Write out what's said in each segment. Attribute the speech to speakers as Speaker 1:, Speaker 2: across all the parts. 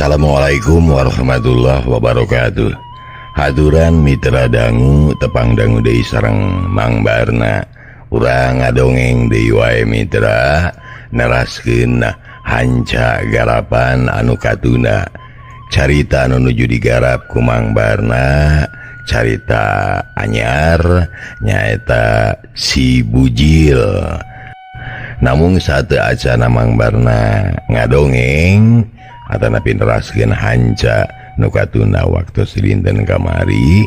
Speaker 1: Assalamualaikum warahmatullahi wabarakatuh. Haturan mitra dangu tepang dangu deui sareng Mang Barna. Urang ngadongeng deui wae mitra neraskeun hanca garapan anu katuna. Carita anu nuju digarap ku Mang Barna carita anyar nyaeta Si Bujil. Namun satu acana Mang Barna ngadongeng atanapi neraskeun hanca nu katuna waktos dinten kamari.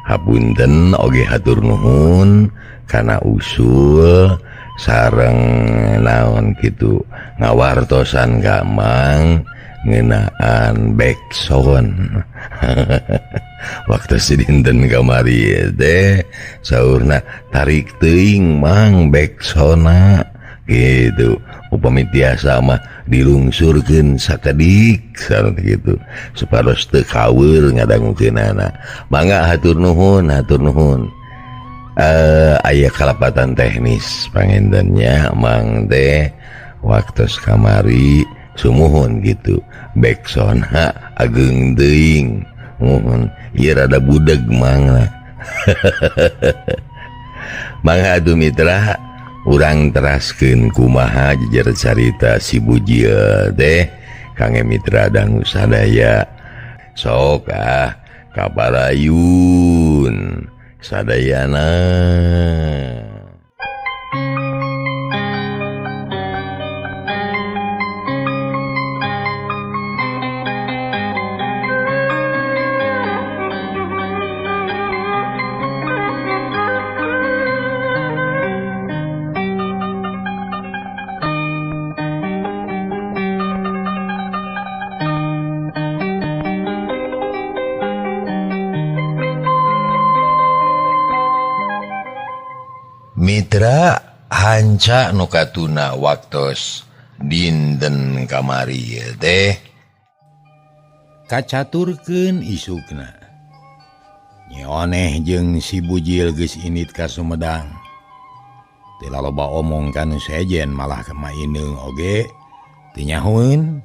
Speaker 1: Hapunten oge hatur nuhun kana usul sareng naon kitu ngawartosan ka Mang ngeunaan backsound. Waktos dinten kamari teh saurna tarik teuing Mang backsoundna gitu. Upami tiasa mah dilungsurkeun sakedik sareng kitu supados teu kaweur ngadangukeunana. Mangga hatur nuhun, hatur nuhun. Aya kalapatan teknis pangentennya Mang teh waktos kamari sumuhun gitu backsoundna ageung teuing. Muhun ieu rada budeg Mang lah. Mangga atuh mitra urang teraskeun kumaha jejer carita Si Bujil teh kangge mitra dangu sadaya. Sok kabarayun sadayana. Mitra hanca nu katuna waktos dinten kamari teh kacaturkeun isukna. Nyeoneh jeung Si Bujil geus init ka Sumedang. Teu loba omong kanu sejen malah kemaineung oge teu nyahoeun.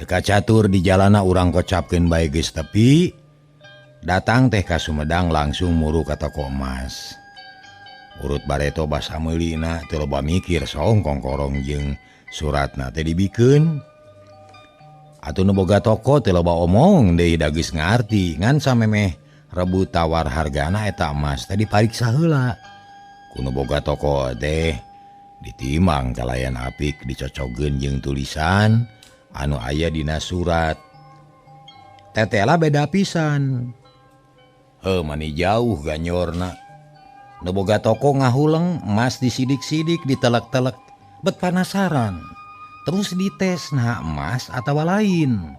Speaker 1: Teu kacatur di jalana urang kocapkeun bae geus tepi. Datang teh ka Sumedang langsung muru ka toko emas. Urut bareto basa meulina teu loba mikir saong kongkorong jeung suratna teh dibikeun. Atuh nu boga toko teu loba omong deui da geus ngarti ngan samemeh rebut tawar hargana eta emas teh dipariksa heula. Ku nu boga toko teh ditimbang kalayan apik dicocogkeun jeung tulisan anu aya dina surat. Tetela beda pisan. Mani jauh ganyorna. Nu boga toko ngahuleng emas disidik-sidik ditelek-telek bet panasaran. Terus dites nah emas atawa lain.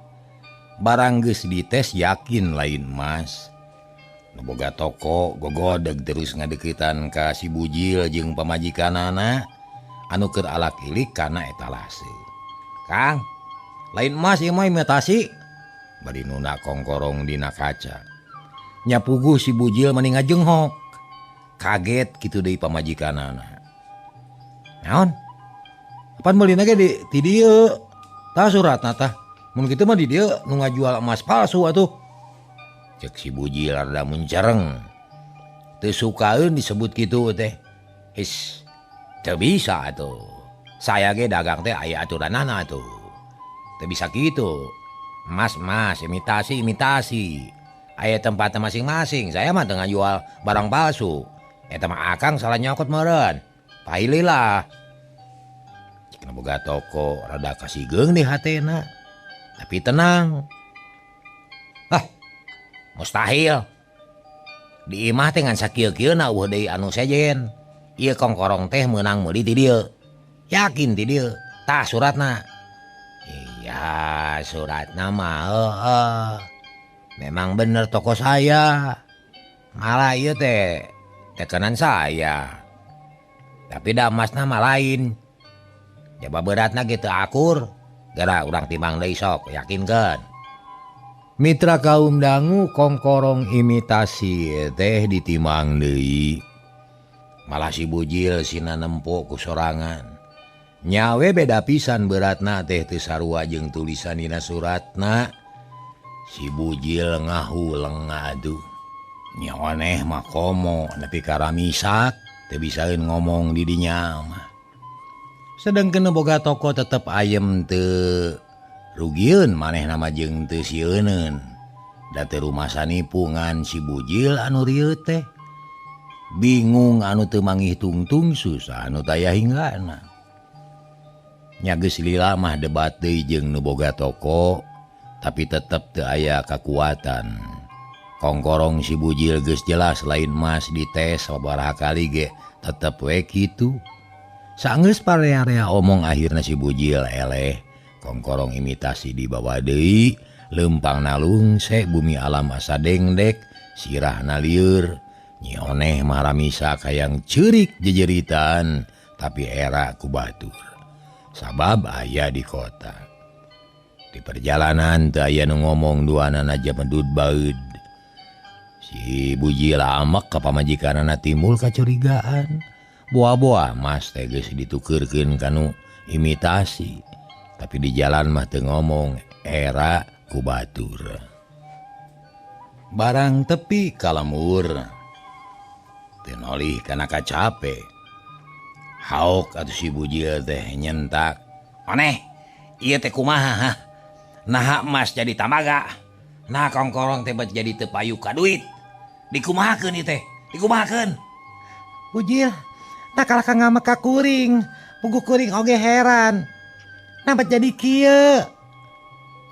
Speaker 1: Barang geus dites yakin lain emas. Nu boga toko gogodeg terus ngadeukitan ka Si Bujil jeung pamajikanana anu keur alak ilik kana etalase. "Kang, lain emas ieu mah imitasi." Bari nuna kongkorong dina kaca. Nyapuguh Si Bujil mani ngajenghok. Kaget kitu deui pamajikanana. "Naon? Apan meulina ge ti dieu? Tah suratna tah. Mun kitu mah di dieu nu ngajual emas palsu atuh." Cek Si Bujil rada muncereng. Teu sukaeun disebut kitu teh. "His, teu bisa atuh. Saya ge dagang teh aya aturanana atuh. Teu bisa kitu. Emas imitasi. Aya tempatnya masing-masing. Saya mah tengah jual barang palsu. Eta mah akang salah nyokot meureun. Paililah." Cik boga toko rada kasigeung di hatena. Tapi tenang. Mustahil. Di imah teh ngan sakieu-kieuna eueuh deui anu sejen. Ieu kongkorong teh meunang meuli ti dieu. Yakin ti dieu. Tah suratna. Iya, suratna mah memang bener toko saya. Malah ieu teh tekenan saya. Tapi da emasna mah lain. Jaba beratna gitu akur. Gara urang timbang deui sok yakinkeun. Mitra kaum dangu kongkorong imitasi teh ditimbang deui. Malah Si Bujil sina nempo ku sorangan. nyawe beda pisan beratna teh teu sarua jeung tulisan dina suratna. Si bujil ngahuleng ngadu. Nyoneh mah komo nepi ka ramisak teu bisaeun ngomong di dinya mah. Sedengkeun boga toko tetep ayem teu rugieun manehna mah jeung teu sieuneun. Da teu rumasa nipungan si bujil anu rieu teh. Bingung anu teu manggih tungtung susah anu taya hinggana. Nya geus lila mah debat deui jeung nu boga toko, tapi tetep teu aya kakuatan. Kongkorong si bujil geus jelas lain mas dites sabaraha kali ge tetep we kitu. Saenggeus parea-area omong akhirna si bujil eleh. Kongkorong imitasi dibawa deui, leumpang nalungse bumi alam asa dengdek, sirahna lieur. Nyoneh mah ramisak hayang ceurik jejeritan, tapi era ku batur. Sabab aya di kota. Di perjalanan teu aya nu ngomong duanana aja medud baeud. Si bujil amek ka pamajikanana timbul kacurigaan. Boa-boa mas teh geus ditukeurkeun kanu imitasi. Tapi di jalan mah teu ngomong era ku batur. Barang tepi kalemur. Teu nolih kana kacape. Hauk atuh si bujil teh nyentak. Maneh, ieu teh kumaha ha? Naha emas jadi tamaga. Nah kongkorong teh jadi teu payu ka duit. Dikumahakeun ieu teh? Dikumahakeun?
Speaker 2: Bujil, tak kalah ka ngamek ka kuring. Puguh kuring oge heran. Nabat jadi kieu.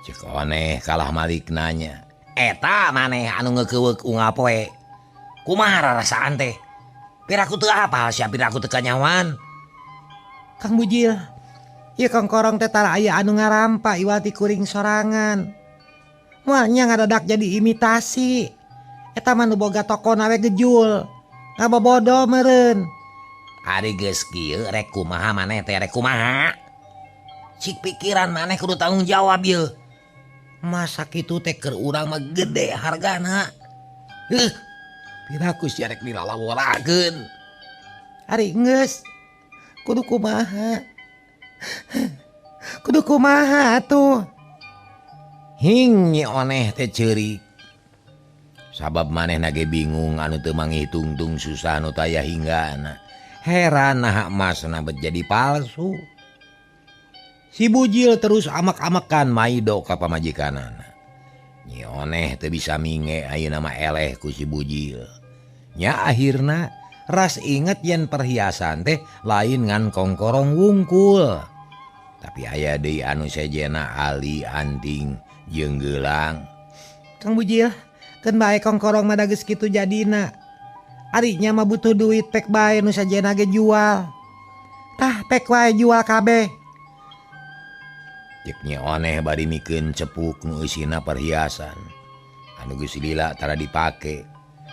Speaker 1: Cek oneh kalah malik nanya. Eta maneh anu ngekeuweuk unggal poe. Kumaha rarasaan teh? Piraku teu apal sia piraku teu kanyawan.
Speaker 2: Kang Bujil, ieu kongkorong teh tara aya anu ngarampa iwati kuring sorangan. Moal nya ngadadak jadi imitasi. Eta mah nu boga tokona we gejul. Ngabobodo meureun.
Speaker 1: Ari geus kieu rek kumaha maneh teh rek kumaha? Cik pikiran maneh kudu tanggung jawab yeuh. Masa kitu teh keur urang mah gede hargana. Piraku sia rek dilalaworakeun.
Speaker 2: Ari geus. Kudu kumaha? Kudu kumaha atuh?
Speaker 1: Hing nyoneh teh ceurik. Sabab manehna ge bingung anu teu manggih tungtung susah anu taya hinggana. Heran naha emasna bet jadi palsu. Si bujil terus amek-amekan maido ka pamajikanana. Nyoneh teu bisa minge ayeuna mah eleh ku si bujil. Nya akhirna ras inget yen perhiasan teh lain ngan kongkorong wungkul. Tapi aya deui anu sejena ali anting jeung geulang.
Speaker 2: Kang Bujil, keun bae kongkorong mah da geus kitu jadina. Ari nya mah butuh duit pek bae nu sajena ge jual. Tah pek wae jual kabeh.
Speaker 1: Cek nyoneh bari mikeun cepuk nu eusina perhiasan. Anu geus lila tara dipake.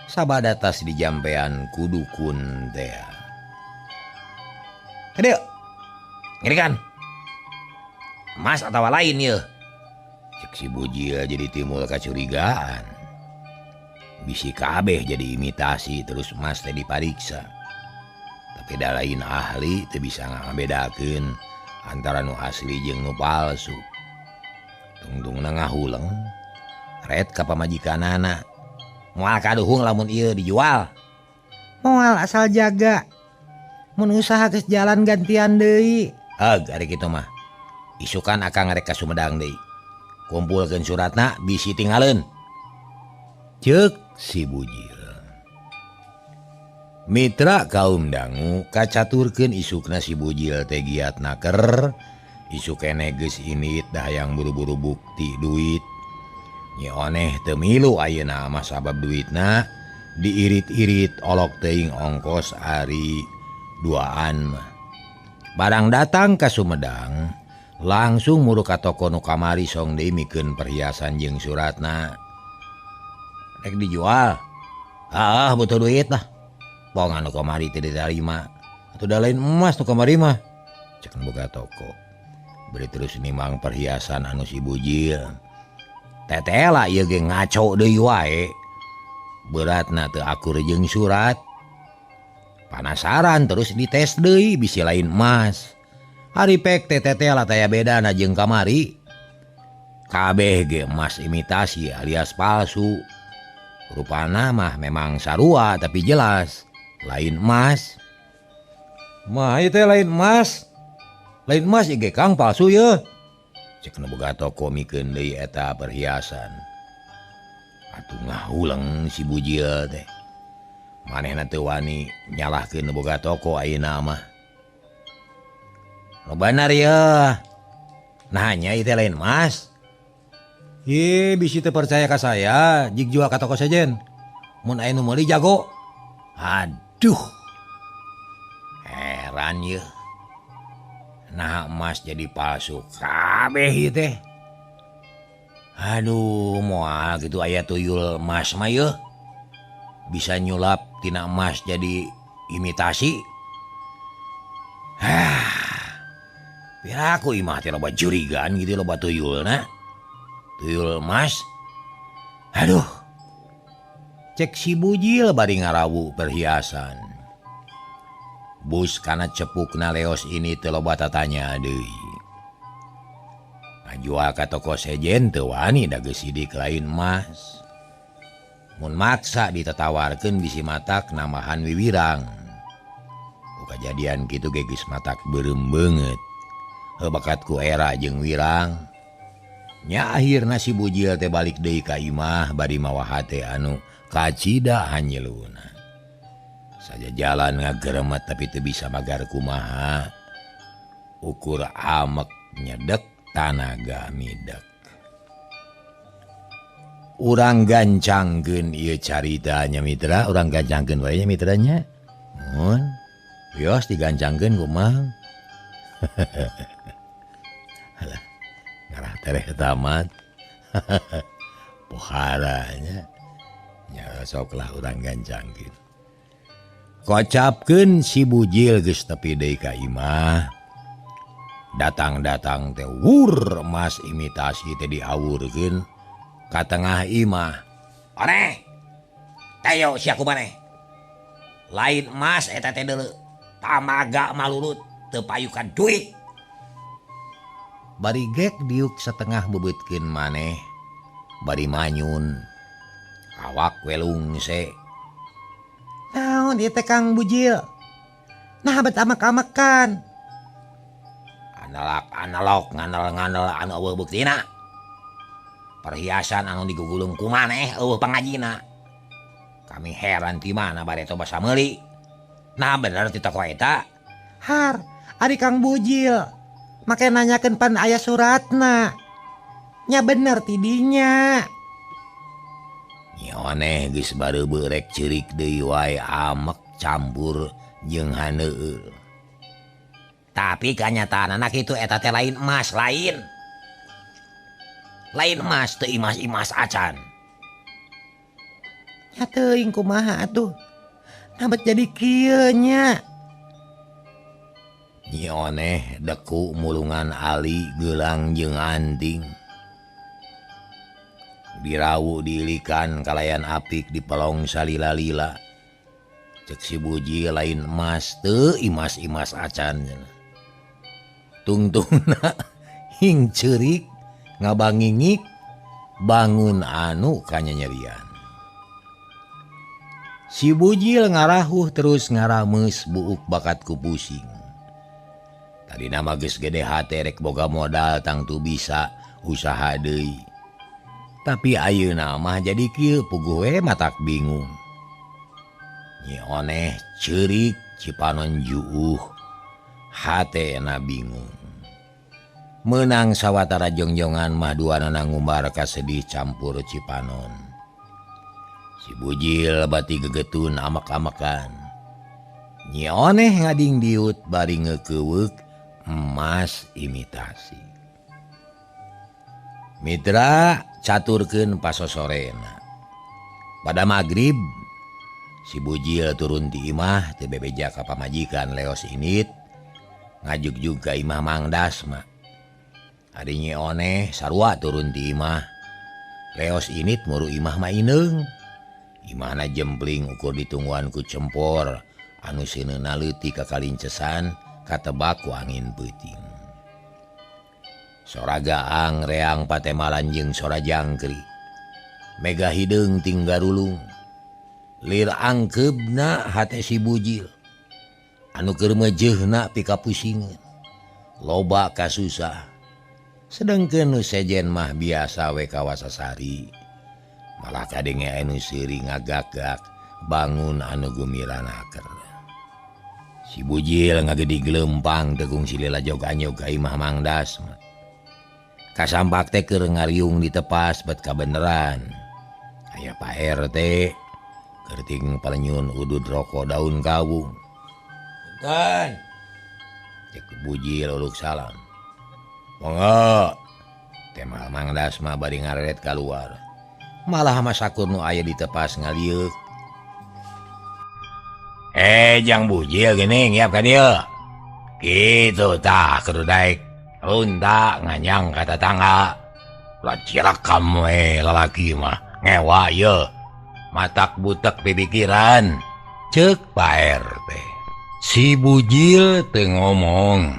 Speaker 1: Sabada tas di jampean ku dukun teh. Hade. Ngeri kan? Emas atawa lain yeuh. Cek si bujil jadi timbul kacurigaan. Bisi kabeh jadi imitasi terus emas teh dipariksa. Tapi da lain ahli teu bisa ngabedakeun antara nu asli jeung nu palsu. Tungtungna ngahuleng. Ret ka pamajikanana. Moal kaduhung lamun ieu dijual.
Speaker 2: Moal asal jaga. Mun usaha geus jalan gantian deui.
Speaker 1: Heug ari kitu mah. Isukan akang rek ka Sumedang deui. Kumpulkeun suratna bisi tinggalin. Ceuk si bujil. Mitra kaum dangu kacaturkeun isukna si bujil teh giat naker. Isuk keneh geus init da hayang buru-buru bukti duit. Nyoneh teu milu ayeuna mah sabab duitna diirit-irit olok teuing ongkos ari duaan mah. Barang datang ka Sumedang, langsung muru ka toko nu kamari song deui mikeun perhiasan jeung suratna. Rek dijual. Butuh duit lah. Pong anu kamari teu ditarima. Atuh da lain emas nu kamari mah. Ceuk boga toko. Beri terus nimang perhiasan anu si bujil. Tetela ieu ge ngaco deui wae. Beratna teu akur jeung surat. Panasaran terus dites deui bisi lain emas. Hari pek TTT lah taya beda na jeung kamari. Kabeh ge emas imitasi alias palsu. Rupana mah memang sarua tapi jelas lain emas. Mah itu lain emas. Lain emas ge Kang palsu ya. Cek nu boga toko mikeun deui eta perhiasan. Atuh ngahulang si bujil teh. Manehna teu wani nyalahkeun nu boga toko ayeuna mah. Nu bener ya. Nah nya itu lain emas. Ye bisi teu percaya ka saya, jig jual ka toko sejen. Mun aya nu meuli jago. Aduh. Heran ya. Nah emas jadi palsu kabeh ieu teh. Aduh moal gitu aya tuyul emas mah ye. Bisa nyulap tina emas jadi imitasi. Piraku imah teh loba jurigan gitu loba tuyulna. Tuyul emas. Aduh. Cek si bujil bari ngarawu perhiasan. Bus kana cepukna leos ini teu loba tatanya deui. Ngajual ka toko sejen teu wani da geus sidik lain emas. Mun maksa ditatawarkeun bisi matak namahan wiwirang. Kejadian kitu ge geus matak beureum beungeut. Bakat ku era jeung wirang. Nya akhirna si bujil teh balik deui ka imah bari mawa hate anu kacida hanyeluna. Saja jalan ngageremet tapi teu bisa magar kumaha. Ukur amek nyedek tanaga midek. Urang gancangkeun ieu carita nya mitra, urang gancangkeun wae nya mitranya. Mun bios digancangkeun kumaha. Alah, ngarah tereh tamat. Poharanya nya soklah urang gancangkeun. Kocapkeun si bujil geus tepi deui ka imah. Datang-datang teh wur emas imitasi teh diawurkeun ka tengah imah. Aneh. Tayo sia kumaneh. Lain emas eta teh deuleu. Pamaga malurut teu payukan duit. Bari gek diuk setengah bebeutkeun maneh. Bari manyun. Awak welung se.
Speaker 2: Naon ieu teh Kang Bujil? Nah bet amak-amakan.
Speaker 1: Analog ngandel anu eueuh buktina. Perhiasan anu digugulung ku maneh eueuh pangajina. Kami heran ti mana bareto basa meuli. Nah bener ti toko eta.
Speaker 2: Har, ari Kang Bujil. Make nanyakeun pan aya suratna. Nya bener ti dinya.
Speaker 1: Nyoneh geus bareubeuk rek ceurik deui wae amek campur jeung haneueul. Tapi kanyataanna kitu eta teh lain emas lain. Lain emas teu imas-imas acan.
Speaker 2: Ya teuing kumaha atuh. Nabet jadi kieu nya.
Speaker 1: Nyoneh deku mulungan ali geulang jeung anting. Dirawu diilikan kalayan apik di pelong salila-lila. Cek si bujil lain emas teu imas-imas acan. Tungtungna hing ceurik ngabangingik bangun anu kanyanyerian. Si bujil ngarahuh terus ngarameus buuk bakat ku pusing. Tadi nama geus gede hate rek boga modal tangtu bisa usaha deui. Tapi ayeuna mah jadi kieu puguh we matak bingung. Nyoneh ceurik cipanon juuh hatena bingung. Menang sawatara jongjongan mah duanana ngumbar ka sedih campur cipanon. Si bujil bati gegetun amek-amekan. Nyoneh ngading diut bari ngekeuweuk emas imitasi. Mitra caturkeun pasosorena. Pada magrib si bujil turun ti imah teu bebeja ka pamajikan leos init ngajugjug ka imah Mang Dasma. Ari Nyoneh sarua turun ti imah. Leos init muru imah maineung. Imahna jempling ukur ditungguan ku cempor anu seuneuna leutik ka kalincesan katebak ku angin peuting. Sora gaang reang patemalan jeung sora jangkrik. Mega hideung tinggal rulung. Lir angkeubna hate si bujil. Anu keur mejehna pika pusingeun. Loba kasusah. Sedengkeun nu sejen mah biasa we kawasasari. Malah kadenge anu seuring ngagak-gak bangun anu gumiranaker. Si bujil ngagedi gelempang tegung silila jog-anyog ka imah Mang Dasma. Kasampak teh keur ngariung ditepas bet kabeneran. Aya Pak RT keur ting palenyun udud rokok daun kawung. Punten. Cek bujil uluk salam. Monggo. Temal Mang Dasma bari ngareret kaluar. Malah masakur nu aya ditepas ngaliuk. Jang bujil geuning ngiap ka dieu. Kitu tah kudu daek. Unta nganyang ka tetangga. Lacirakam we lalaki mah ngewa ye. Matak butek pipikiran. Ceuk Pak RT. Si bujil teu ngomong.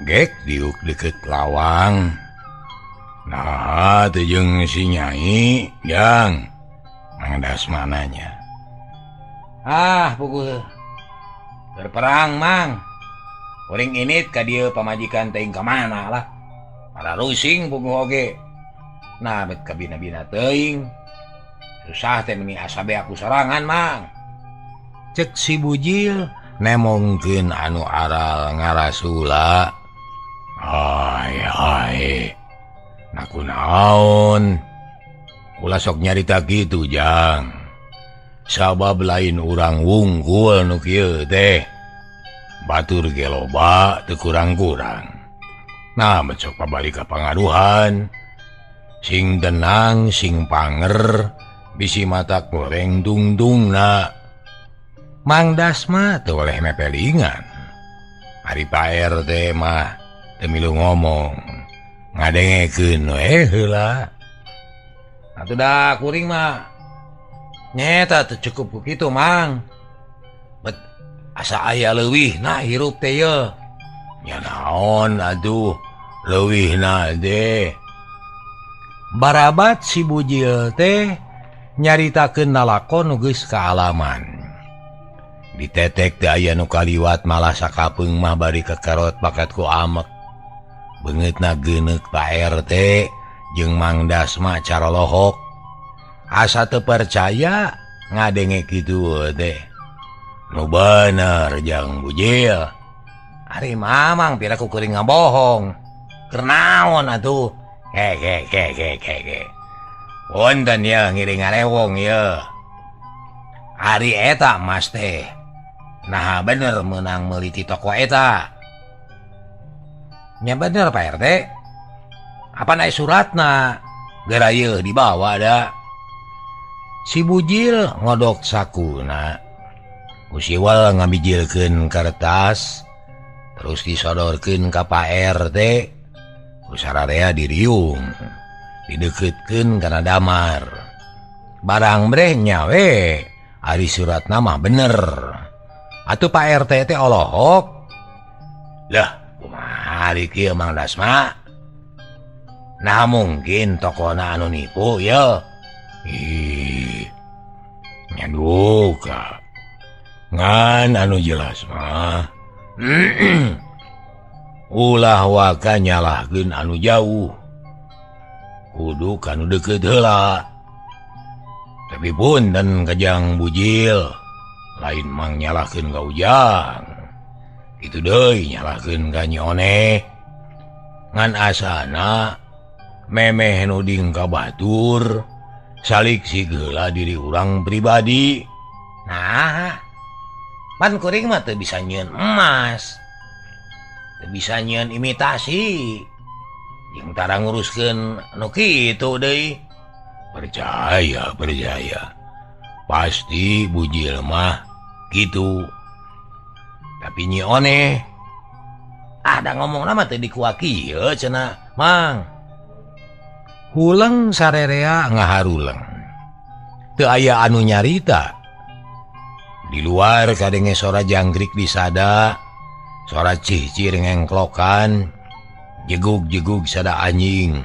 Speaker 1: Gek diuk deket lawang. Nah teu jeung si Nyai jang. Mang Dasma nanya. Pukul berperang Mang. Kuring init ka dieu pamajikan teuing ka mana lah. Para rusing pukul oge. Nah bet ka bina-bina teuing. Susah teh meni asabe aku sorangan Mang. Cek si bujil nemongkeun anu aral ngarasula. Hai. Nakunaon. Ulah sok nyarita kitu jang. Sabab lain urang wungkul nu kieu teh. Batur ge loba teu kurang-kurang. Nah becok pabalik ka pangaruhan. Sing tenang, sing panger, bisi mata goreng tungtungna. Mang Dasma teu oleh mepelingan. Ari Pak RT mah teu milu ngomong. Ngadengekeun we heula. Atuh da kuring mah nyeta teu cukup ku kitu Mang. Bet asa aya leuwihna hirup teh ye. Nya naon atuh leuwihna teh. Barabat si bujil teh nyaritakeun lalakon nu geus kaalaman. Ditetek teh aya nu kaliwat malah sakapeung mah bari kekerot bakat ku amek. Beungeutna geuneuk Pak RT jeung Mang Dasma cara lohok. Asa teu percaya ngadenge kitu teh. Nu bener jang bujil. Ari mamang pira ku kuring ngabohong. Keur naon atuh? Ke. Punten ye ngiring ngarewong ye. Ari eta Mas teh. Nah bener meunang meuli ti toko eta. Nya bener Pak RT. Apa naik suratna? Gerayeuh dibawa da. Si bujil ngodok sakuna. Usiwal ngabijilkeun kertas. Terus disodorkeun ka Pak RT. Usararea diriung. Dideketkeun kana damar. Barang brehnya we. Ari suratna mah bener. Atuh Pak RT teh olohok. Lah, kumaha ari kieu Mang Dasma? Nah mungkin tokona anu nipu ya. Nyaduka. Ngan anu jelas mah. Ulah waka nyalahkeun anu jauh. Kudu kanu deukeut heula. Tapi punten kajang bujil. Lain mang nyalahkeun ka ujang. Kitu deui nyalahkeun ka nyone. Ngan asana memeh nu ding ka batur. Salik sigeula diri urang pribadi. Nah, pan kuring mah teu bisa nyieun emas. Teu bisa nyieun imitasi. Jeung tara nguruskeun anu kitu deui. Percaya. Pasti bujil mah gitu. Tapi nyi one. Ada ngomongna mah teu dikuaki ye cenah, Mang. Hulang sarerea ngaharuleng. Teu aya anu nyarita. Di luar kadenge sora jangkrik disada. suara cicir ngengklokan jegug-jegug sada anjing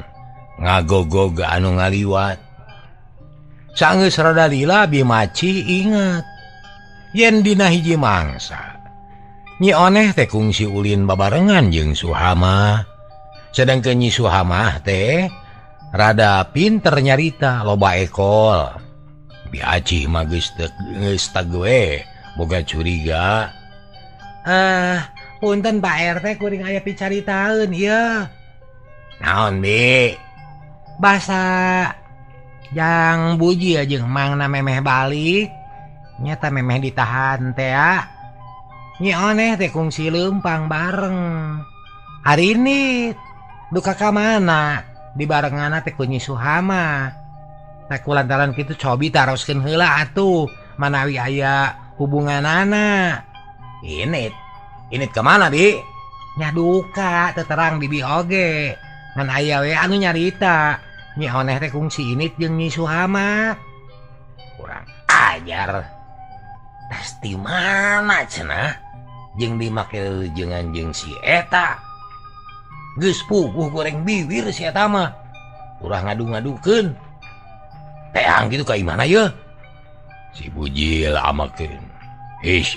Speaker 1: ngagogog anu ngaliwat. Sanggeus rada lila Bimaci ingat yen dina hiji mangsa Nyi Oneh teh kungsi ulin babarengan jeung Suhama. Sedangkeun Nyi Suhama teh rada pinter nyarita loba ekol. Biaci mah geus teu boga curiga.
Speaker 2: Punten Pak RT kuring aya picaritaeun ieu.
Speaker 1: Naon Bi?
Speaker 2: Basa jang Buji jeung mangna memeh balik. Nyata memeh ditahan teh ya. Nyi Oneh teh kungsi leumpang bareng. Hari ini duka ka mana? Di barengana teh ku Nyi Suhama. Teh kulantaran kitu cobi taroskeun heula atuh manawi aya hubunganana.
Speaker 1: Init kemana Bi?
Speaker 2: Nya duka teu terang bibi oge. Ngan aya we anu nyarita. Nyi Oneh teh kungsi init jeung Nyi Suhama.
Speaker 1: Kurang ajar. Pasti mana cenah? Jeung dimake leujeungan jeung si eta. Geus puguh goreng bibir si eta mah. Urang ngadu-ngadukeun. Teang gitu ka imana ye? Si Bujil amakeun. Ish.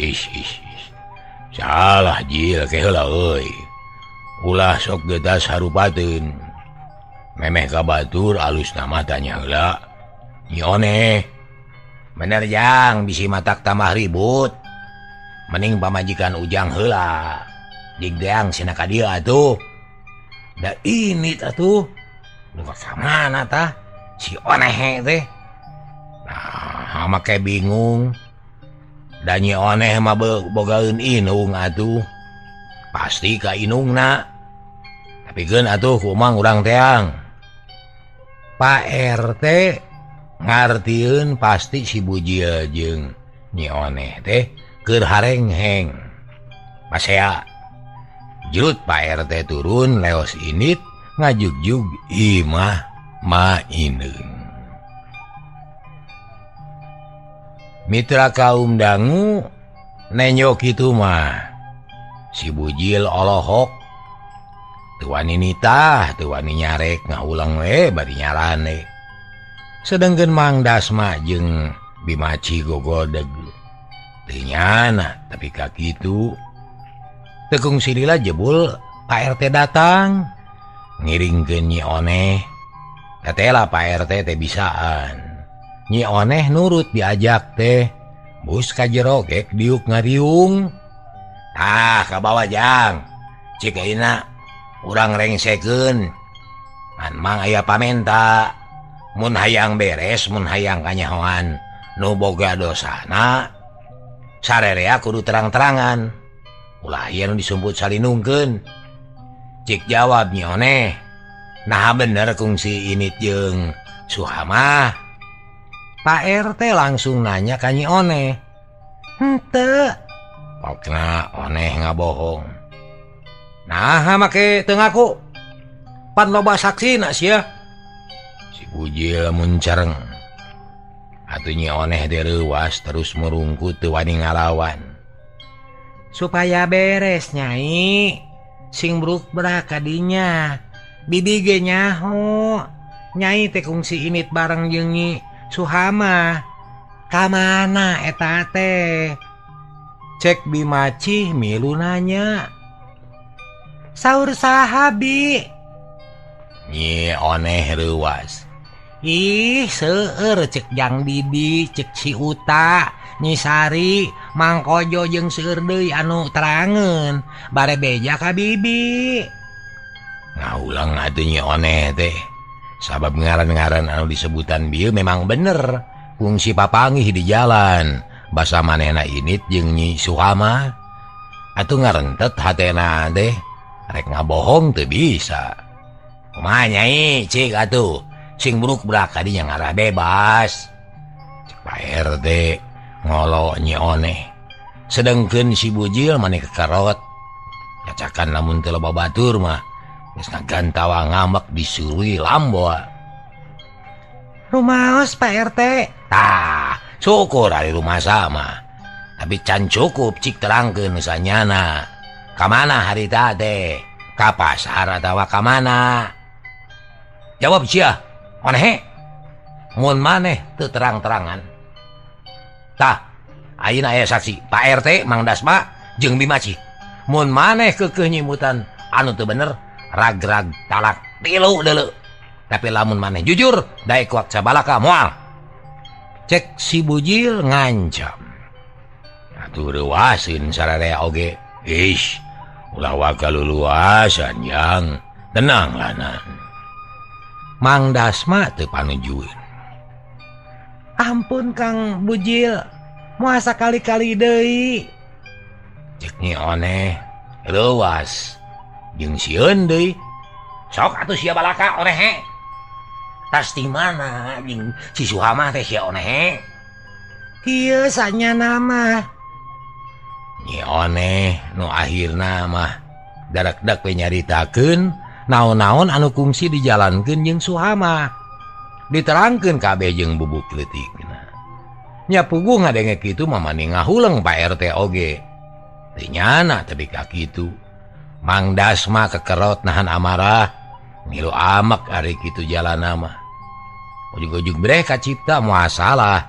Speaker 1: Salah Jil ke heula euy. Ulah sok gedas harupateun. Memeh ka batur alus nama tanya heula. Nyi Oneh. Bener jang bisi matak tambah ribut. Mending pamajikan ujang heula. Jeung deang cenah ka dieu atuh. Da ini atuh. Nu ka mana tah? Si Oneh teh. Nah, make bingung. Da Nyi Oneh mah bogaeun inung atuh. Pasti ka inungna. Tapi geun atuh kumaha urang teang. Pak RT ngartieun pasti si Bujil jeung Nyi Oneh teh keur harengheng. Pasea jut Pak RT turun leos init ngajugjug imah maineun. Mitra kaum dangu nenyo kitu mah. Si Bujil olohok teu wani nitah, teu wani nyarek ngahulang we bari nyarane. Sedengkeun Mang Dasma jeung Bimaci gogodeg. Teu nyana tapi ka kitu teu kungsi lila jebul Pak RT datang ngiringkeun Nyi Oneh. Katela Pak RT teh bisaan. Nyi Oneh nurut diajak teh. Bus ka jero kek diuk ngariung. Tah ka bawah jang. Cik ayeuna urang rengsekeun. An mang aya pamenta. Mun hayang beres, mun hayang kanyahoan nu boga dosana, sarerea kudu terang-terangan. Ulah aya nu disumput salinungkeun. Cik jawab Nyi Oneh. Nah bener kungsi init jeung Suhama. Pak RT langsung nanya ka Nyi Oneh. Henteu. Pokna Oneh ngabohong. Nah make teu ngaku. Pan loba saksina sia. Si Bujil muncereng. Atuh Nyi Oneh teh reuwas terus merungkut teu wani ngalawan. Supaya beres Nyai. Sing bruk-brak kadinya. Bibi ge nyaho. Nyai teh kungsi init bareng jeung Nyi Suhama. Kamana eta teh? Cek Bimaci milu nanya. Saur saha Bi? Nyi Oneh reuwas. Ih seueur cek Jang Didi, cek si Uta, Nyi Sari, Mang Kojo jeung seueur deui anu terangeun. Bare beja ka Bibi. Ngaulang atuh Nyi Oneh teh. Sabab ngaran-ngaran anu disebutan bieu memang bener. Kungsi papangih di jalan. Basa manehna init jeung Nyi Suhama. Atuh ngarentet hatena teh. Rek ngabohong teu bisa. Kumaha Nyai cik atuh. Sing bruk-brak kadinya ngarah bebas. Cek Pak RT ngolo Nyi Oneh. Sedengkeun si Bujil maneh kekarot. Cacakan lamun teu loba batur mah geus ngagantawa ngambek disurui lamboa. Rumaos Pak RT. Tah, syukur ari rumah sama. Tapi can cukup cik terangkeun sanyana. Kamana harita teh? Ka pasar atawa kamana? Jawab sia. Oneh. Mun maneh teu terang-terangan. Tah, ayeuna aya saksi, Pak RT, Mang Dasma, jeung Bimaci. Mun maneh keukeuh nyimutan anu teu bener, ragrag talak 3 deuleu. Tapi lamun maneh jujur, daek kuak sabalaka moal. Cek si bujil ngancam. Atuh reuaseun sararea oge. Ish, ulah wae luluasan yang tenang lanan. Mang Dasma teu panujueun.
Speaker 2: Ampun Kang Bujil, moal sakali-kali deui.
Speaker 1: Cek Nyi Oneh leuwas jeung sieun deui. Sok atuh sia balaka Oneh. Tas di mana jeung si Suhama teh sia Oneh?
Speaker 2: Kieu sanyana mah.
Speaker 1: Nyi Oneh nu akhirna mah dadak-dak we nyaritakeun naon-naon anu kungsi dijalankeun jeung Suhama. Diterangkeun kabeh jeung bubuk leutikna. Nya puguh ngadenge kitu mamani ngahuleng Pak RT oge. Teu nyana teu ka kitu. Mang Dasma kekerot nahan amarah, ngilu amek ari kitu jalanna mah. Ujug-ujug breh kacipta moal salah.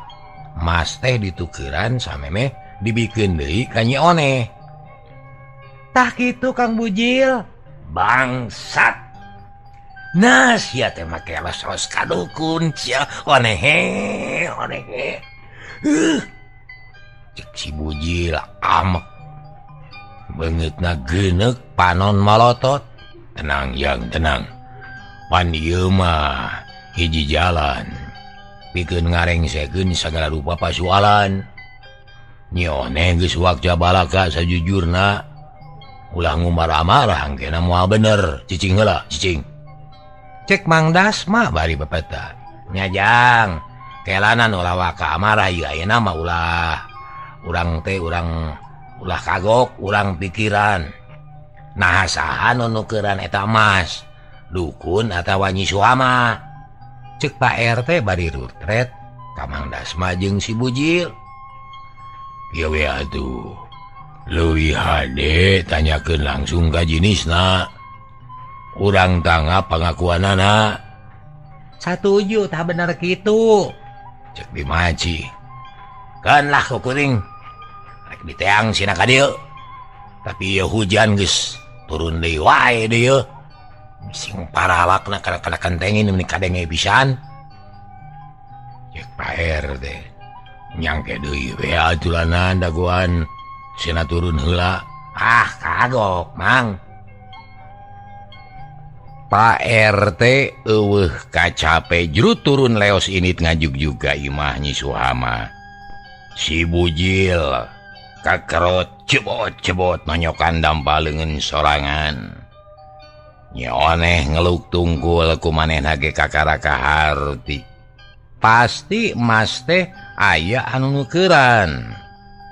Speaker 1: Mas teh ditukeran samemeh dibikeun deui ka Nyi Oneh.
Speaker 2: Tah kitu Kang Bujil.
Speaker 1: Bangsat. Nah, sia teh make los kadukun sia Oneh. Cek si bujil amek. Beungeutna geuneuk panon malotot. Tenang yang tenang. Pan ieu mah hiji jalan. Pikeun ngarengsekeun sagala rupa pasualan. Nyi Oneh geus wakja balaka sajujurna. Ulah ngumar-amarah angkena moal bener. Cicing heula, cicing. Cek Mang Dasma bari bepeta. Nyajang, kelanan ulah waka amarah ieu ayeuna mah urang ulah kagok, urang pikiran. Nah saha nu nukeran eta Mas? Dukun atawa Nyi Suhama? Cek Pak RT bari rutret ka Mang Dasma jeung si bujil. Ieu we atuh. Leuwih hade tanyakeun langsung ka jinisna. Urang tangga pengakuanana.
Speaker 2: Satuju tah bener kitu.
Speaker 1: Cek Bimaci. Kan lah kukuring. Rek diteang sina ka dieu. Tapi ieu hujan geus turun deui wae dieu. Sing paralakna kana kentengin meni kadenge pisan. Cek Pak RT. Nyangke deui we atulanan dagoan sina turun heula. Ah kagok Mang. Pak RT eueuh kacape jrut turun leos init ngajuk juga imah Nyi Suhama. Si bujil kakerot cebot-cebot nonyokan dampaleungeun sorangan. Nyi Oneh ngeluk tungkul ku manehna ge kakaraka harti. Pasti Mas teh aya anu nukeran.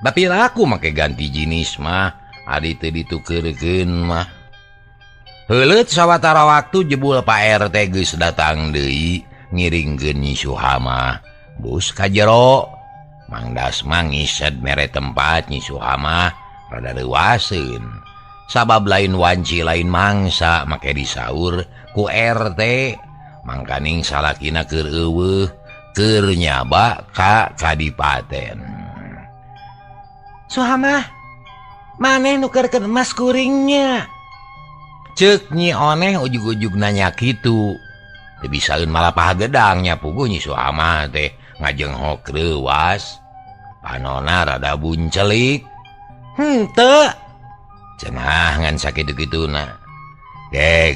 Speaker 1: Tapi laku make ganti jinis mah adi teu ditukeurkeun mah. Heuleut sawatara waktu jebul Pak RT geus datang deui ngiringkeun Nyi Suhama. Bus ka jero. Mang Dasma ngised mere tempat Nyi Suhama rada leuwaseun. Sabab lain wanci lain mangsa make disaur ku RT. Mangkaning salakina keur eueuh keur nyaba ka kadipaten.
Speaker 2: Suhama, maneh nukerkeun emas kuringnya.
Speaker 1: Cek Nyi Oneh ujug-ujug nanya kitu. Teu bisaeun malah pahagedang nya puguh Nyi Suhama teh ngajenghok leuwas. Panonna rada buncelik.
Speaker 2: Henteu.
Speaker 1: Cenah ngan sakitu-kituna. Ge.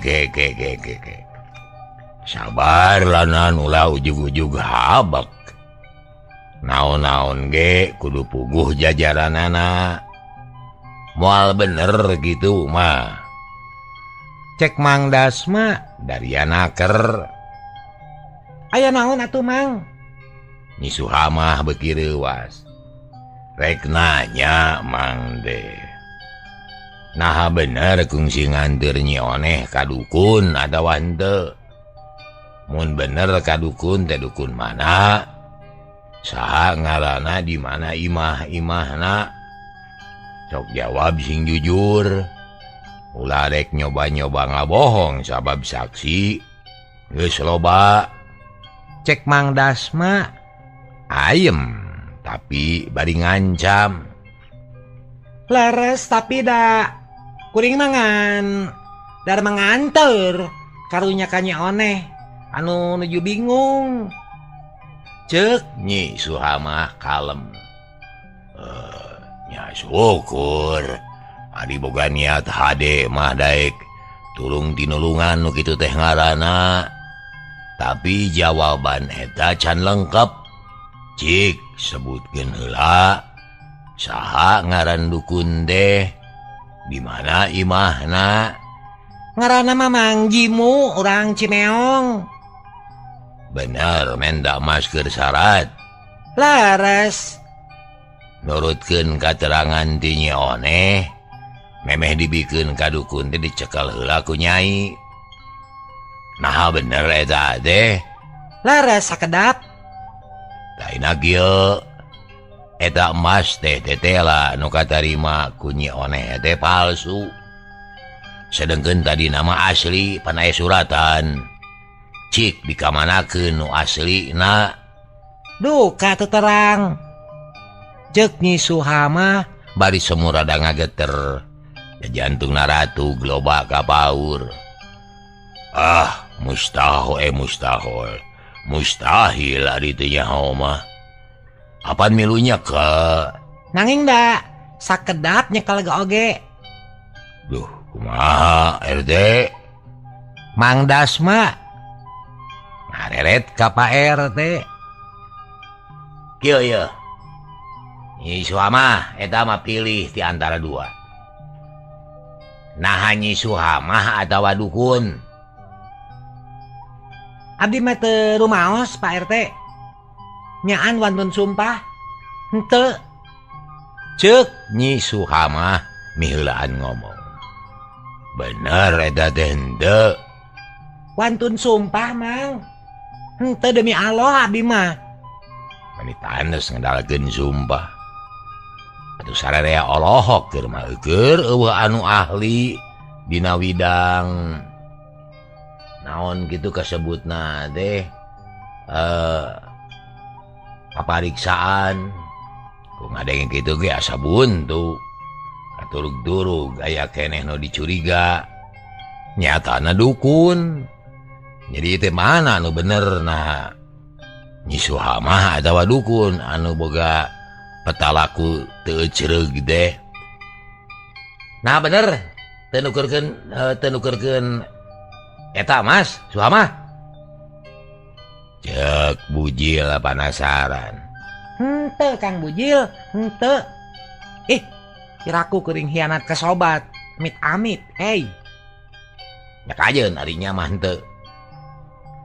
Speaker 1: Sabar lanan ulah ujug-ujug habek. Naon-naon ge kudu puguh jajaranana. Moal bener gitu mah. Cek Mang Dasma dari anaker.
Speaker 2: Aya naon atuh Mang?
Speaker 1: Nyi Suhama beuki leuwas. Rek nanya Mang de. Nah bener kungsi nganteur Nyi Oneh ka dukun atawa henteu? Mun bener ka dukun teh dukun mana? Saha ngaranna di mana imah-imahna? Sok jawab sing jujur. ulah rek nyoba-nyoba ngabohong sabab saksi geus loba.
Speaker 2: Cek Mang Dasma.
Speaker 1: Ayem tapi bari ngancam.
Speaker 2: Leres tapi da kuring mangan dar manganter karunya kanya oneh anu nuju bingung.
Speaker 1: Cek Nyi Suhama kalem. Nya syukur adi boga niat hade mah daek tulung tinulungan nu kitu teh ngaranna. Tapi jawaban eta can lengkap. Cik sebutkeun heula saha ngaran dukun teh, di mana imahna?
Speaker 2: Ngaranna mah Mang Jimu urang Cimeong.
Speaker 1: Bener menda mas keur syarat.
Speaker 2: Laras.
Speaker 1: Nurutkeun katerangan ti Nyi Oneh, memeh dibikeun ka dukun teh dicekel heula ku nyai. Nah bener eta teh.
Speaker 2: Laras sakedap.
Speaker 1: Taina kieu eta emas teh tetela nu katarima ku Nyi Oneh teh palsu. Sedengkeun tadi nama asli pan aya suratan. Cik dikamanakeun nu aslina.
Speaker 2: Duh katu terang. Cek Nyi Suhama
Speaker 1: Bari semua rada ngageter. Jantungna ratu globa ka paur. Ah, mustahil. Mustahil ari teu nyaho mah. Apaan milunya ke?
Speaker 2: nanging da sakedap nyekel oge.
Speaker 1: Duh, kumaha RT?
Speaker 2: Mang Dasma
Speaker 1: Ngareret ka Pak RT. Kieu ye. Nyi Suhama eta mah pilih di antara dua. Nah Nyi Suhama atawa dukun.
Speaker 2: Abdi mah teu rumaos Pak RT. Nyaan wantun sumpah. Henteu.
Speaker 1: Ceuk Nyi Suhama miheulaan ngomong. Bener eta teh henteu.
Speaker 2: Wantun sumpah Mang. Henteu demi Allah abdi mah.
Speaker 1: Manitanes ngandalkeun sumpah. Atuh sararea olohok keur mah keur eueuh anu ahli dina widang naon kitu kasebutna teh papariksaan. Ku ngadenge kitu ge asa buntu. Katurug-turug aya keneh nu dicuriga. Nyatana dukun. Jadi teh mana anu bener nah Nyi Suhama atawa dukun anu boga petalaku teu cereug deh. Nah bener teu nukeurkeun eta Mas Suhama. Cek bujil panasaran.
Speaker 2: Henteu Kang Bujil, henteu. Kiraku kuring hianat ke sobat. Amit-amit, hey.
Speaker 1: Nya kajeun arinya mah henteu.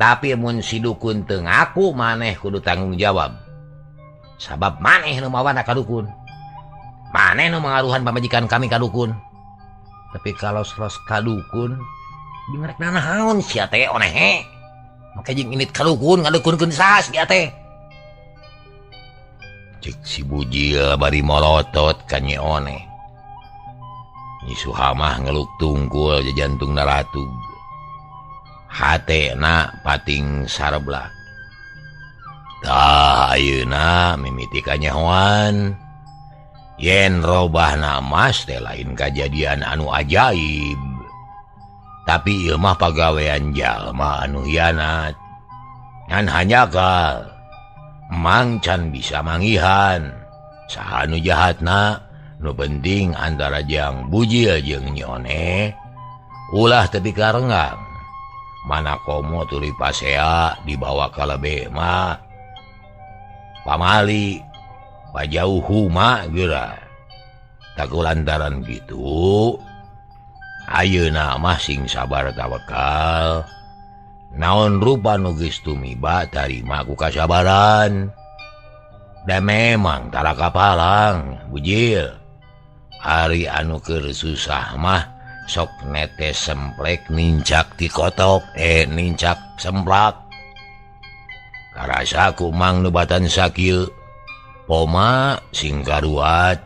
Speaker 1: Tapi mun si dukun teu ngaku maneh kudu tanggung jawab. Sabab maneh nu mawana ka dukun. Maneh nu mangaruhan pamajikan kami ka dukun. Tapi kalau seros ka dukun, dingrek naon sia teh oneh. Make jeung init ka dukun ngadukunkeun saha sia teh. Cek si bujil bari molotot ka Nyi Oneh. Nyi Suhama ngeluk tungkul jantungna ratug. Hatena pating sareblak. Tah ayeuna mimiti kanyahoan. Yen robahna emas teh lain kajadian anu ajaib. Tapi ieu mah pagawean jalma anu hianat. Ngan hanyakal mang can bisa mangihan. Saha anu jahatna, nu penting antara Jang Bujil jeung Nyi Oneh ulah tepi karenggang. Mana komo tuluy pasea dibawa ka lebe mah pamali pajauh huma geura. Takulantaran gitu ayeuna mah sing sabar tawakal. Naon rupa nu geus tumiba tarima ku kasabaran. Da memang tara kapalang Bujil. Hari anu keur susah mah sok netes semplek nincak ti kotok nincak semplak. Karasa ku mang nubatan sakieu poma sing karuat.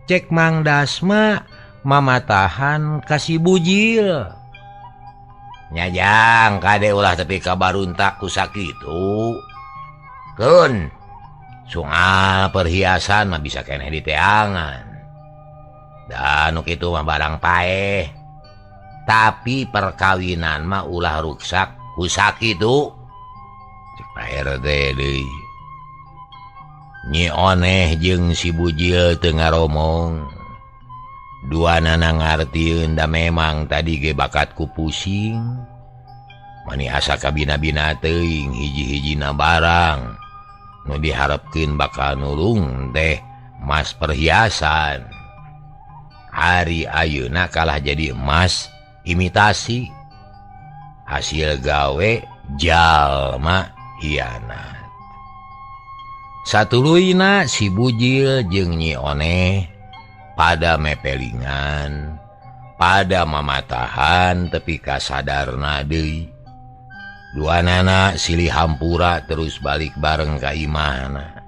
Speaker 2: Cek Mang Dasma
Speaker 1: mamatahan kasih bujil. Nyajang kade ulah tepi kabaruntak ku sakitu. Kun, sungal perhiasan mah bisa keneh di teangan. Dan itu mah barang paeh. Tapi perkawinan mah ulah ruksak ku sakitu. Cek Pak RT deui. Nyi Oneh jeung si bujil teu ngaromong. Duanana ngartieun da memang tadi ge bakatku pusing. Mani asa kabina-bina teuing hiji-hijina barang nu diharepkeun bakal nulung teh emas perhiasan. Hari ayeuna kalah jadi emas imitasi. Hasil gawe jalma hianat. Satuluyna si bujil jeung Nyi Oneh pada mepelingan, pada mamatahan tepi kasadarna deui. Duanana silih hampura terus balik bareng ka imahna.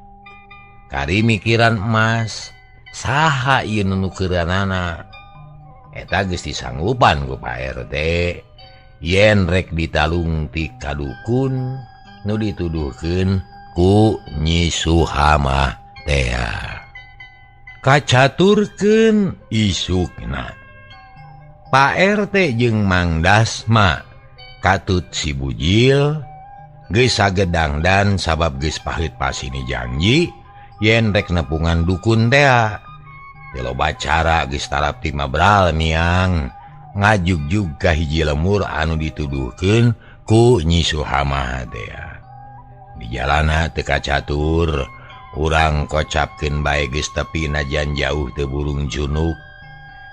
Speaker 1: Kari mikiran emas, saha ieu nu nukeranana? Eta geus disanggupan ku Pak RT. Yen rek ditalung ti kadukun nu dituduhkeun ku Nyi Suhamah teh. Kacaturkeun isukna. Pak RT jeung Mang Dasma katut si bujil geus sagedangdan sabab geus pahit pasini janji yen rek nepungan dukun teh. Teu loba cara geus tarap ti mabral miang ngajugjug ka hiji lemur anu dituduhkeun ku Nyi Suhamah teh. Di jalana teu kacatur. Urang kocapkeun bae geus tepi najan jauh teu burung junuk,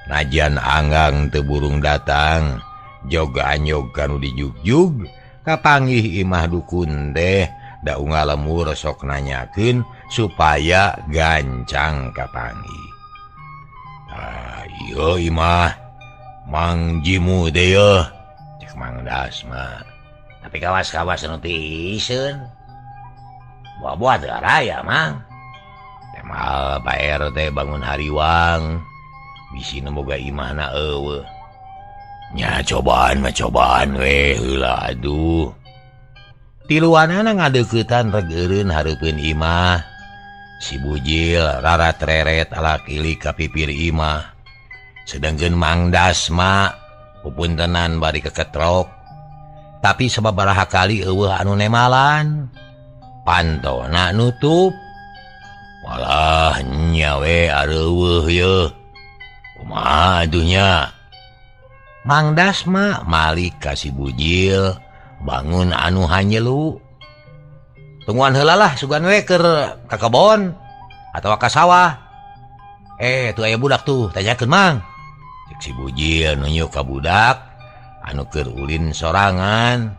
Speaker 1: najan anggang teu burung datang, joga anyog kanu dijugjug, kapanggih imah dukun teh da unggal lemur sok nanyakeun supaya gancang kapanggih. Ieu imah Mang Jimu teh yeuh, cek Mang Dasma. Tapi kawas-kawas nu teu iseun. Buah-buah teu araya mang. Temal Pak RT bangun hariwang, bisi boga imahna eueuh. Nya cobaan mah cobaan we heula aduh. Tiluanana ngadeuketan reg eureun hareupeun imah. Si bujil rarat reret alak-ilik ka pipir imah. Sedengkeun Mang Dasma pupuntenan bari keketrok. Tapi sababaraha kali eueuh anu nemalan. Pantona nutup. Walah nyawe areuweuh yeuh. Kumaha atuh nya? Mang Dasma malik ka si bujil bangun anu hanyelu. Tungguan heula lah sugan we keur ka kebon atawa ka sawah. Tuh aya budak tuh, tanyakeun Mang. Cek si bujil nunjuk ka budak anu keur ulin sorangan.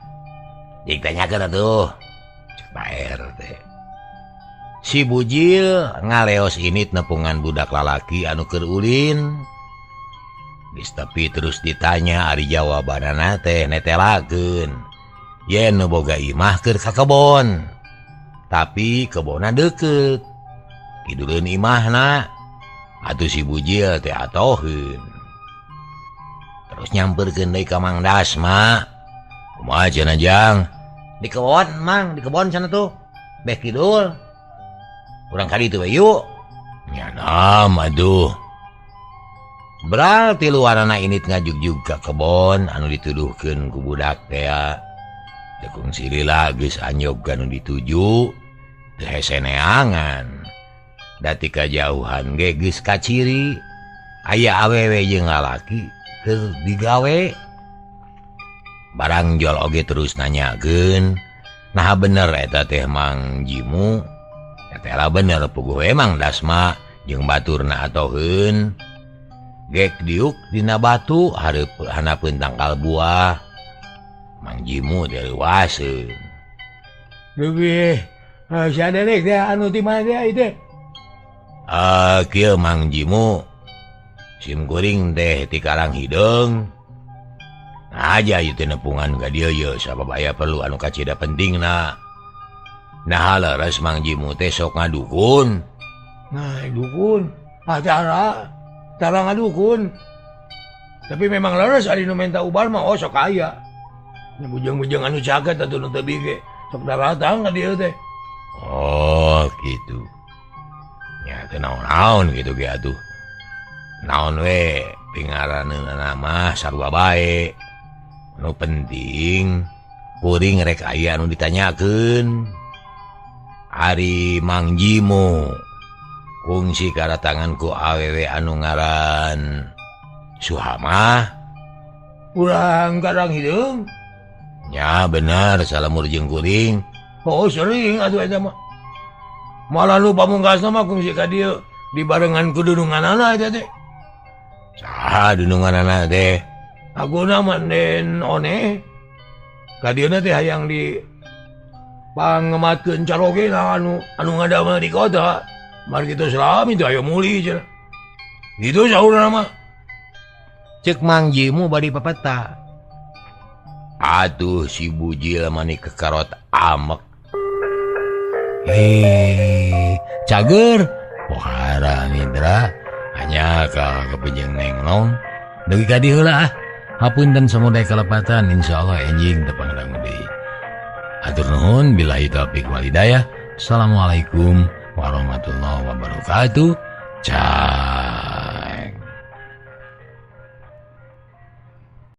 Speaker 1: Jeung tanyakeun atuh. Pak RT. Si bujil ngaleos init nepungan budak lalaki anu keur ulin. Geus tepi terus ditanya ari jawabanana teh netelakeun. Yen nu boga imah keur ka kebon. Tapi kebonna deukeut. Kiduleun imahna. Atuh si bujil teh atoheun. Terus nyamperkeun deui ka Mang Dasma. Kumaha cenah Jang? Di kebon Mang, di kebon sana tuh beh kidul urang kali itu yuk nyanam aduh. Berarti luarana init ngajugjug ka kebon anu dituduhkeun ku budak teh. Tekung silila geus anyog anu dituju teu hese neangan. Dati kajauhan ge geus kaciri aya awewe jeung lalaki keur digawe. Barang jol oge terus nanyakeun, nah bener eta teh Mang Jimu. Eta lah bener puguh Mang Dasma jeung baturna atoheun. Gek diuk dina batu hanapeun tangkal buah. Mang Jimu teh leuwaseun. Duh saderek teh anu ti mana teh ieu teh? Kieu Mang Jimu. Sim kuring teh ti Karang Hideung. Aja ieu teh nepungan ka dieu yeuh sabab aya perlu anu kacida pentingna. Nah leres Mang Jimu teh sok ngadukun. Nah dukun, cara ngadukun.
Speaker 3: Tapi memang laras ari nu menta ubal mah sok aya. Nya bujang-bujang anu caket atuh nu teu bige. Sok datang ka dieu teh.
Speaker 1: Oh gitu. Ya teu naon-naon gitu ge atuh. Naon we pingaraneunana mah sarua bae. Nu penting kuring rek aya anu ditanyakeun. Ari Mang Jimo kungsi kadatangan ku awewe anu ngaran Suhama.
Speaker 3: Urang kadang hideung.
Speaker 1: Ya benar salamur jeung kuring.
Speaker 3: Oh sering atuh eta mah. Malah nu pamungkasna mah kungsi ka dieu dibarengan ku dununganana eta teh.
Speaker 1: Saha dununganana teh?
Speaker 3: Aguna mah Den One. Ka dieuna teh hayang di pangematkeun carogena anu ngadamel di kota. Mari kitu salami teh aya muli cenah. Gitu saurna mah.
Speaker 2: Cek Mang Jimo bari papeta.
Speaker 1: Atuh si bujil mani kekarot amek.
Speaker 2: Cager.
Speaker 1: Pohara Mitra hanya ka kepenjeng nenglong. Dugi ka dieu lah. Hapunten samuday kalepatan insyaallah enjing teu pangrang deui. Atur nuhun billahi taufik wal hidayah. Assalamualaikum warahmatullahi wabarakatuh. Ciao.